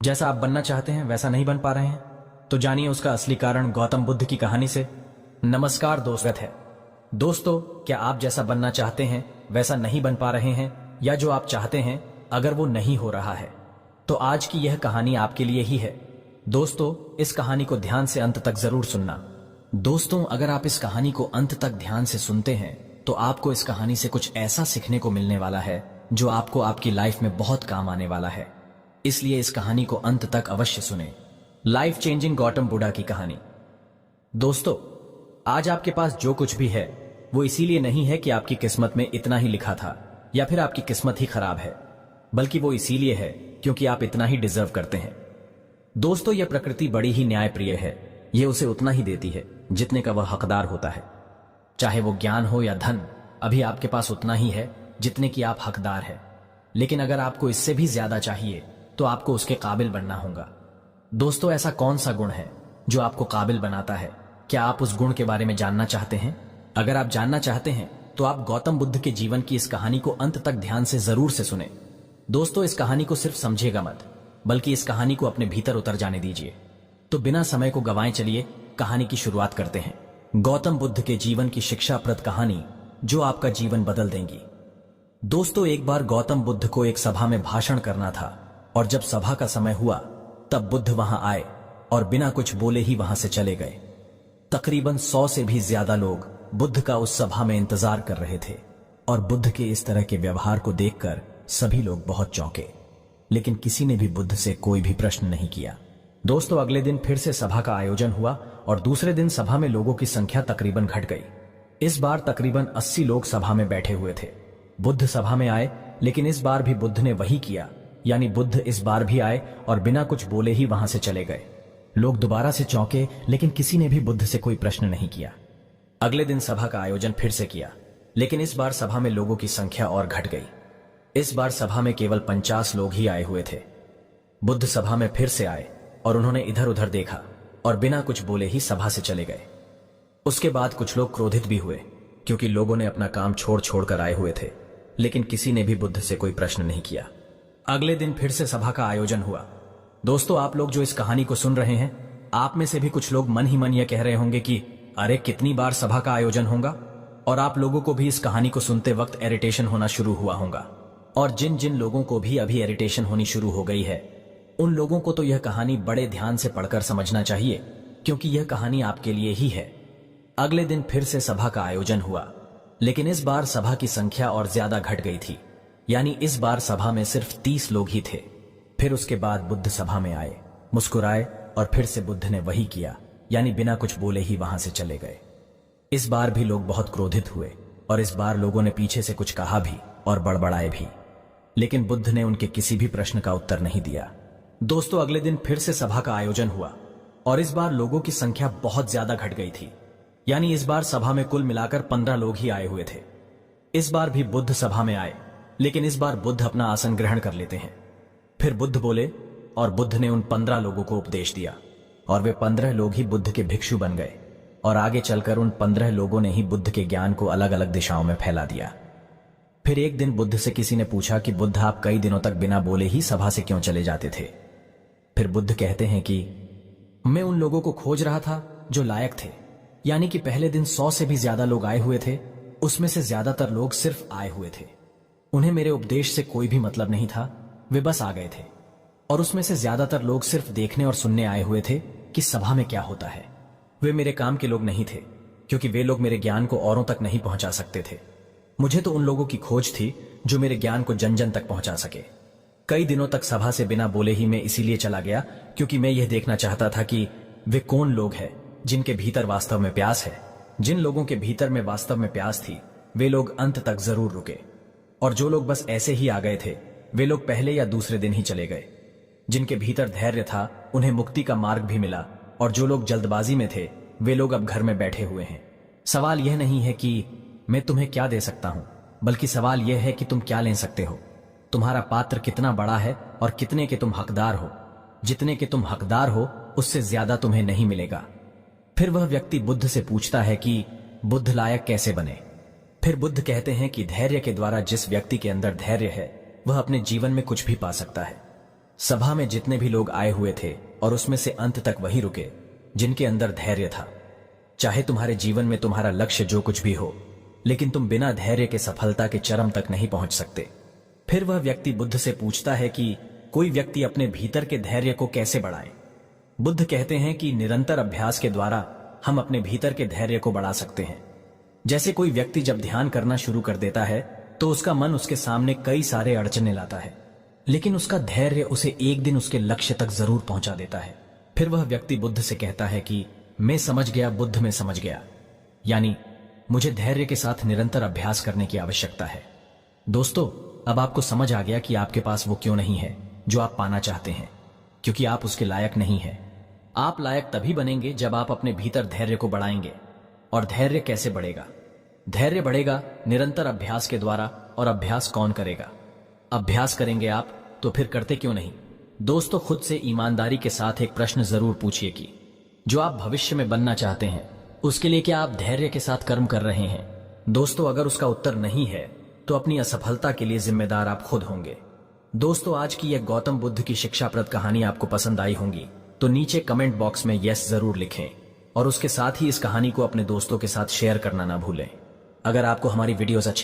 जैसा आप बनना चाहते हैं वैसा नहीं बन पा रहे हैं तो जानिए उसका असली कारण गौतम बुद्ध की कहानी से। नमस्कार दोस्तों, क्या आप जैसा बनना चाहते हैं वैसा नहीं बन पा रहे हैं, या जो आप चाहते हैं अगर वो नहीं हो रहा है, तो आज की यह कहानी आपके लिए ही है। दोस्तों, इस कहानी को ध्यान से अंत तक जरूर सुनना। दोस्तों, अगर आप इस कहानी को अंत तक ध्यान से सुनते हैं तो आपको इस कहानी से कुछ ऐसा सीखने को मिलने वाला है जो आपको आपकी लाइफ में बहुत काम आने वाला है। इसलिए इस कहानी को अंत तक अवश्य सुने। लाइफ चेंजिंग गौतम बुद्ध की कहानी। दोस्तों, आज आपके पास जो कुछ भी है वो इसीलिए नहीं है कि आपकी किस्मत में इतना ही लिखा था या फिर आपकी किस्मत ही खराब है, बल्कि वो इसीलिए है क्योंकि आप इतना ही डिजर्व करते हैं। दोस्तों, यह प्रकृति बड़ी ही न्यायप्रिय है। यह उसे उतना ही देती है जितने का वह हकदार होता है। चाहे वो ज्ञान हो या धन, अभी आपके पास उतना ही है जितने की आप हकदार है। लेकिन अगर आपको इससे भी ज्यादा चाहिए तो आपको उसके काबिल बनना होगा। दोस्तों, ऐसा कौन सा गुण है जो आपको काबिल बनाता है? क्या आप उस गुण के बारे में जानना चाहते हैं? अगर आप जानना चाहते हैं तो आप गौतम बुद्ध के जीवन की इस कहानी को अंत तक ध्यान से जरूर से सुने। दोस्तों, इस कहानी को सिर्फ समझेगा मत, बल्कि इस कहानी को अपने भीतर उतर जाने दीजिए। तो बिना समय को गंवाए चलिए कहानी की शुरुआत करते हैं। गौतम बुद्ध के जीवन की शिक्षाप्रद कहानी जो आपका जीवन बदल देंगी। दोस्तों, एक बार गौतम बुद्ध को एक सभा में भाषण करना था और जब सभा का समय हुआ तब बुद्ध वहां आए और बिना कुछ बोले ही वहां से चले गए। तकरीबन 100 से भी ज्यादा लोग बुद्ध का उस सभा में इंतजार कर रहे थे और बुद्ध के इस तरह के व्यवहार को देखकर सभी लोग बहुत चौंके, लेकिन किसी ने भी बुद्ध से कोई भी प्रश्न नहीं किया। दोस्तों, अगले दिन फिर से सभा का आयोजन हुआ और दूसरे दिन सभा में लोगों की संख्या तकरीबन घट गई। इस बार तकरीबन 80 लोग सभा में बैठे हुए थे। बुद्ध सभा में आए, लेकिन इस बार भी बुद्ध ने वही किया, यानी बुद्ध इस बार भी आए और बिना कुछ बोले ही वहां से चले गए। लोग दोबारा से चौंके, लेकिन किसी ने भी बुद्ध से कोई प्रश्न नहीं किया। अगले दिन सभा का आयोजन फिर से किया, लेकिन इस बार सभा में लोगों की संख्या और घट गई। इस बार सभा में केवल 50 लोग ही आए हुए थे। बुद्ध सभा में फिर से आए और उन्होंने इधर उधर देखा और बिना कुछ बोले ही सभा से चले गए। उसके बाद कुछ लोग क्रोधित भी हुए क्योंकि लोगों ने अपना काम छोड़ कर आए हुए थे, लेकिन किसी ने भी बुद्ध से कोई प्रश्न नहीं किया। अगले दिन फिर से सभा का आयोजन हुआ। दोस्तों, आप लोग जो इस कहानी को सुन रहे हैं, आप में से भी कुछ लोग मन ही मन यह कह रहे होंगे कि अरे कितनी बार सभा का आयोजन होगा, और आप लोगों को भी इस कहानी को सुनते वक्त इरिटेशन होना शुरू हुआ होगा। और जिन जिन लोगों को भी अभी इरिटेशन होनी शुरू हो गई है, उन लोगों को तो यह कहानी बड़े ध्यान से पढ़कर समझना चाहिए, क्योंकि यह कहानी आपके लिए ही है। अगले दिन फिर से सभा का आयोजन हुआ, लेकिन इस बार सभा की संख्या और ज्यादा घट गई थी, यानी इस बार सभा में सिर्फ 30 लोग ही थे। फिर उसके बाद बुद्ध सभा में आए, मुस्कुराए और फिर से बुद्ध ने वही किया, यानी बिना कुछ बोले ही वहां से चले गए। इस बार भी लोग बहुत क्रोधित हुए और इस बार लोगों ने पीछे से कुछ कहा भी और बड़बड़ाए भी, लेकिन बुद्ध ने उनके किसी भी प्रश्न का उत्तर नहीं दिया। दोस्तों, अगले दिन फिर से सभा का आयोजन हुआ और इस बार लोगों की संख्या बहुत ज्यादा घट गई थी, यानी इस बार सभा में कुल मिलाकर 15 लोग ही आए हुए थे। इस बार भी बुद्ध सभा में आए, लेकिन इस बार बुद्ध अपना आसन ग्रहण कर लेते हैं। फिर बुद्ध बोले और बुद्ध ने उन 15 लोगों को उपदेश दिया और वे 15 लोग ही बुद्ध के भिक्षु बन गए और आगे चलकर उन 15 लोगों ने ही बुद्ध के ज्ञान को अलग अलग दिशाओं में फैला दिया। फिर एक दिन बुद्ध से किसी ने पूछा कि बुद्ध, आप कई दिनों तक बिना बोले ही सभा से क्यों चले जाते थे? फिर बुद्ध कहते हैं कि मैं उन लोगों को खोज रहा था जो लायक थे, यानी कि पहले दिन 100 से भी ज्यादा लोग आए हुए थे, उसमें से ज्यादातर लोग सिर्फ आए हुए थे। उन्हें मेरे उपदेश से कोई भी मतलब नहीं था, वे बस आ गए थे। और उसमें से ज्यादातर लोग सिर्फ देखने और सुनने आए हुए थे कि सभा में क्या होता है। वे मेरे काम के लोग नहीं थे, क्योंकि वे लोग मेरे ज्ञान को औरों तक नहीं पहुंचा सकते थे। मुझे तो उन लोगों की खोज थी जो मेरे ज्ञान को जन जन तक पहुंचा सके। कई दिनों तक सभा से बिना बोले ही मैं इसीलिए चला गया क्योंकि मैं यह देखना चाहता था कि वे कौन लोग हैं जिनके भीतर वास्तव में प्यास है। जिन लोगों के भीतर में वास्तव में प्यास थी, वे लोग अंत तक जरूर रुके, और जो लोग बस ऐसे ही आ गए थे, वे लोग पहले या दूसरे दिन ही चले गए। जिनके भीतर धैर्य था, उन्हें मुक्ति का मार्ग भी मिला, और जो लोग जल्दबाजी में थे, वे लोग अब घर में बैठे हुए हैं। सवाल यह नहीं है कि मैं तुम्हें क्या दे सकता हूं, बल्कि सवाल यह है कि तुम क्या ले सकते हो। तुम्हारा पात्र कितना बड़ा है और कितने के तुम हकदार हो। जितने के तुम हकदार हो, उससे ज्यादा तुम्हें नहीं मिलेगा। फिर वह व्यक्ति बुद्ध से पूछता है कि बुद्ध लायक कैसे बने। फिर बुद्ध कहते हैं कि धैर्य के द्वारा जिस व्यक्ति के अंदर धैर्य है, वह अपने जीवन में कुछ भी पा सकता है। सभा में जितने भी लोग आए हुए थे और उसमें से अंत तक वही रुके जिनके अंदर धैर्य था। चाहे तुम्हारे जीवन में तुम्हारा लक्ष्य जो कुछ भी हो, लेकिन तुम बिना धैर्य के सफलता के चरम तक नहीं पहुंच सकते। फिर वह व्यक्ति बुद्ध से पूछता है कि कोई व्यक्ति अपने भीतर के धैर्य को कैसे बढ़ाए। बुद्ध कहते हैं कि निरंतर अभ्यास के द्वारा हम अपने भीतर के धैर्य को बढ़ा सकते हैं। जैसे कोई व्यक्ति जब ध्यान करना शुरू कर देता है तो उसका मन उसके सामने कई सारे अड़चने लाता है, लेकिन उसका धैर्य उसे एक दिन उसके लक्ष्य तक जरूर पहुंचा देता है। फिर वह व्यक्ति बुद्ध से कहता है कि मैं समझ गया, बुद्ध में समझ गया, यानी मुझे धैर्य के साथ निरंतर अभ्यास करने की आवश्यकता है। दोस्तों, अब आपको समझ आ गया कि आपके पास वो क्यों नहीं है जो आप पाना चाहते हैं, क्योंकि आप उसके लायक नहीं हैं। आप लायक तभी बनेंगे जब आप अपने भीतर धैर्य को बढ़ाएंगे। और धैर्य कैसे बढ़ेगा? धैर्य बढ़ेगा निरंतर अभ्यास के द्वारा। और अभ्यास कौन करेगा? अभ्यास करेंगे आप, तो फिर करते क्यों नहीं? दोस्तों, खुद से ईमानदारी के साथ एक प्रश्न जरूर पूछिए कि जो आप भविष्य में बनना चाहते हैं उसके लिए क्या आप धैर्य के साथ कर्म कर रहे हैं? दोस्तों, अगर उसका उत्तर नहीं है तो अपनी असफलता के लिए जिम्मेदार आप खुद होंगे। दोस्तों, आज की यह गौतम बुद्ध की शिक्षाप्रद कहानी आपको पसंद आई होंगी तो नीचे कमेंट बॉक्स में यस जरूर लिखें और उसके साथ ही इस कहानी को अपने दोस्तों के साथ शेयर करना ना भूलें। अगर आपको हमारी वीडियोस अच्छी